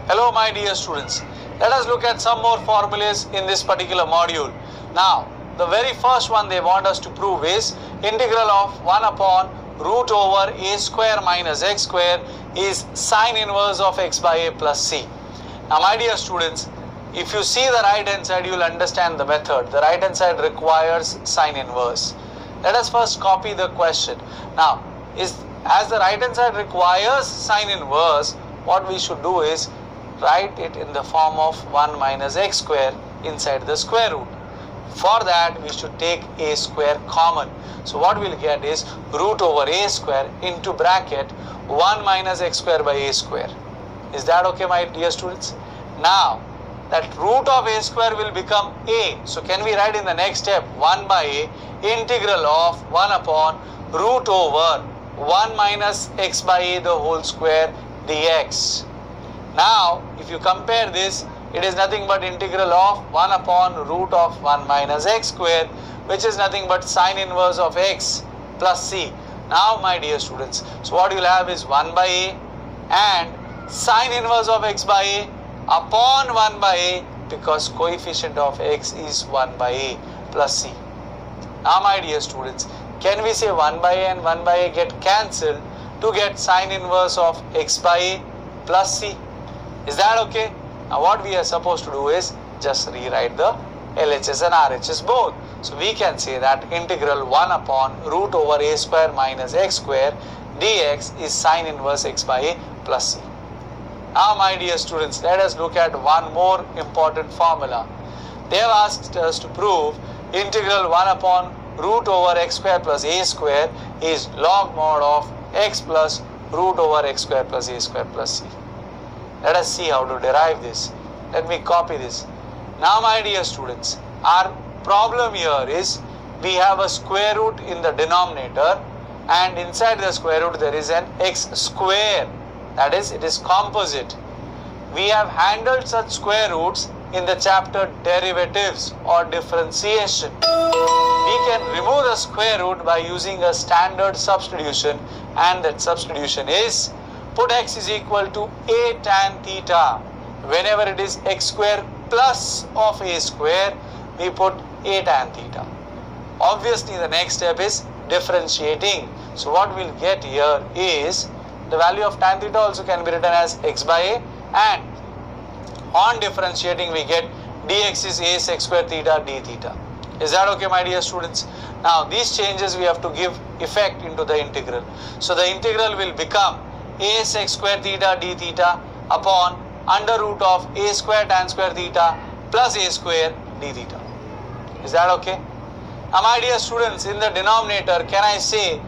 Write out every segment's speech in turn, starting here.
Hello my dear students, let us look at some more formulas in this particular module. Now, the very first one they want us to prove is integral of 1 upon root over a square minus x square is sine inverse of x by a plus c. Now my dear students, if you see the right hand side, you will understand the method. The right hand side requires sine inverse. Let us first copy the question. Now, as the right hand side requires sine inverse, what we should do is write it in the form of 1 minus x square inside the square root. For that, we should take a square common. So what we'll get is root over a square into bracket 1 minus x square by a square. Is that okay, my dear students? Now, that root of a square will become a. So can we write in the next step 1 by a integral of 1 upon root over 1 minus x by a the whole square dx. Now, if you compare this, it is nothing but integral of 1 upon root of 1 minus x square, which is nothing but sine inverse of x plus c. Now, my dear students, so what you will have is 1 by a and sine inverse of x by a upon 1 by a, because coefficient of x is 1 by a plus c. Now, my dear students, can we say 1 by a and 1 by a get cancelled to get sine inverse of x by a plus c? Is that okay? Now what we are supposed to do is just rewrite the LHS and RHS both. So we can say that integral 1 upon root over a square minus x square dx is sine inverse x by a plus c. Now my dear students, let us look at one more important formula. They have asked us to prove integral 1 upon root over x square plus a square is log mod of x plus root over x square plus a square plus c. Let us see how to derive this. Let me copy this. Now my dear students, our problem here is we have a square root in the denominator and inside the square root there is an x square. That is, it is composite. We have handled such square roots in the chapter derivatives or differentiation. We can remove the square root by using a standard substitution, and that substitution is put x is equal to a tan theta. Whenever it is x square plus of a square, we put a tan theta. Obviously, the next step is differentiating. So what we'll get here is the value of tan theta also can be written as x by a, and on differentiating we get dx is a sec square theta d theta. Is that okay, my dear students? Now these changes we have to give effect into the integral. So the integral will become a sec square theta d theta upon under root of a square tan square theta plus a square d theta. Is that okay? Now my dear students, in the denominator, can I say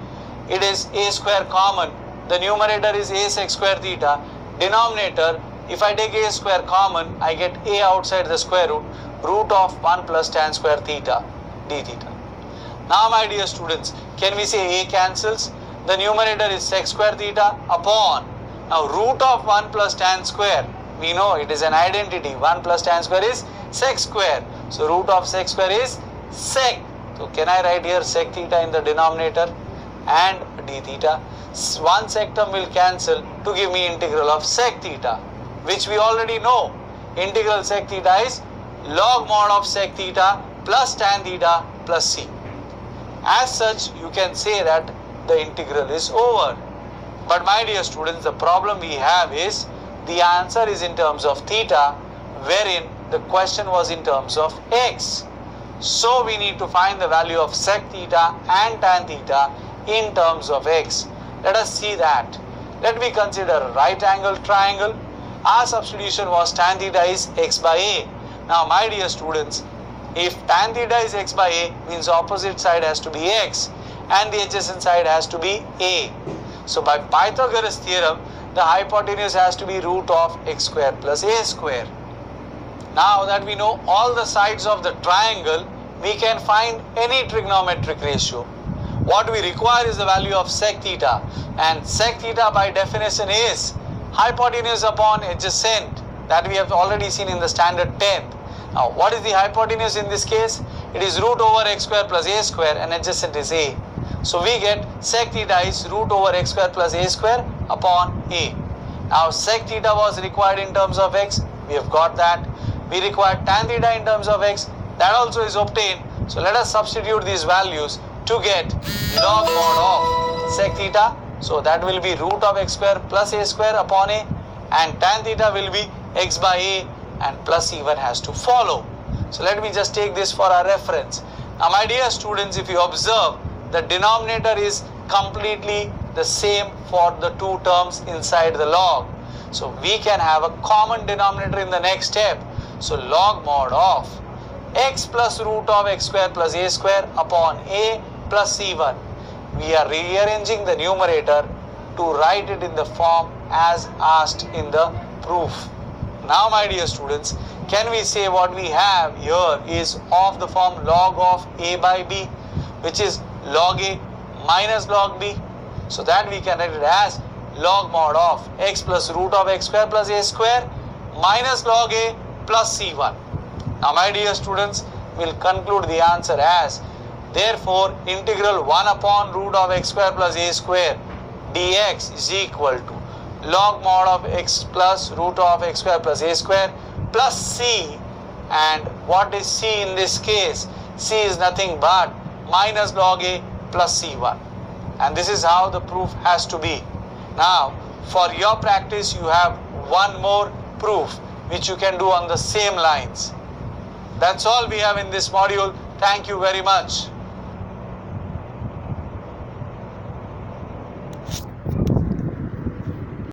it is a square common? The numerator is a sec square theta. Denominator, if I take a square common, I get a outside the square root, root of 1 plus tan square theta d theta. Now my dear students, can we say a cancels? The numerator is sec square theta upon, now root of 1 plus tan square, we know it is an identity, 1 plus tan square is sec square. So root of sec square is sec. So can I write here sec theta in the denominator and d theta? One sec term will cancel to give me integral of sec theta, which we already know. Integral sec theta is log mod of sec theta plus tan theta plus c. As such, you can say that the integral is over. But my dear students, the problem we have is the answer is in terms of theta, wherein the question was in terms of x. So we need to find the value of sec theta and tan theta in terms of x. Let us see that. Let me consider a right angle triangle. Our substitution was tan theta is x by a. Now my dear students, if tan theta is x by a, means opposite side has to be x and the adjacent side has to be a. So by Pythagoras theorem, the hypotenuse has to be root of x square plus a square. Now that we know all the sides of the triangle, we can find any trigonometric ratio. What we require is the value of sec theta, and sec theta by definition is hypotenuse upon adjacent, that we have already seen in the standard 10th. Now what is the hypotenuse in this case? It is root over x square plus a square and adjacent is a. So we get sec theta is root over x square plus a square upon a. Now sec theta was required in terms of x, we have got that. We required tan theta in terms of x, that also is obtained. So let us substitute these values to get log mod of sec theta. So that will be root of x square plus a square upon a, and tan theta will be x by a, and plus e1 has to follow. So let me just take this for our reference. Now my dear students, if you observe, the denominator is completely the same for the two terms inside the log. So we can have a common denominator in the next step. So log mod of x plus root of x square plus a square upon a plus c1. We are rearranging the numerator to write it in the form as asked in the proof. Now my dear students, can we say what we have here is of the form log of a by b, which is log a minus log b. So that we can write it as log mod of x plus root of x square plus a square minus log a plus c1. Now my dear students, we'll conclude the answer as, therefore integral 1 upon root of x square plus a square dx is equal to log mod of x plus root of x square plus a square plus c. And what is c in this case? C is nothing but minus log a plus c1. And this is how the proof has to be. Now for your practice, you have one more proof which you can do on the same lines. That's all we have in this module. Thank you very much.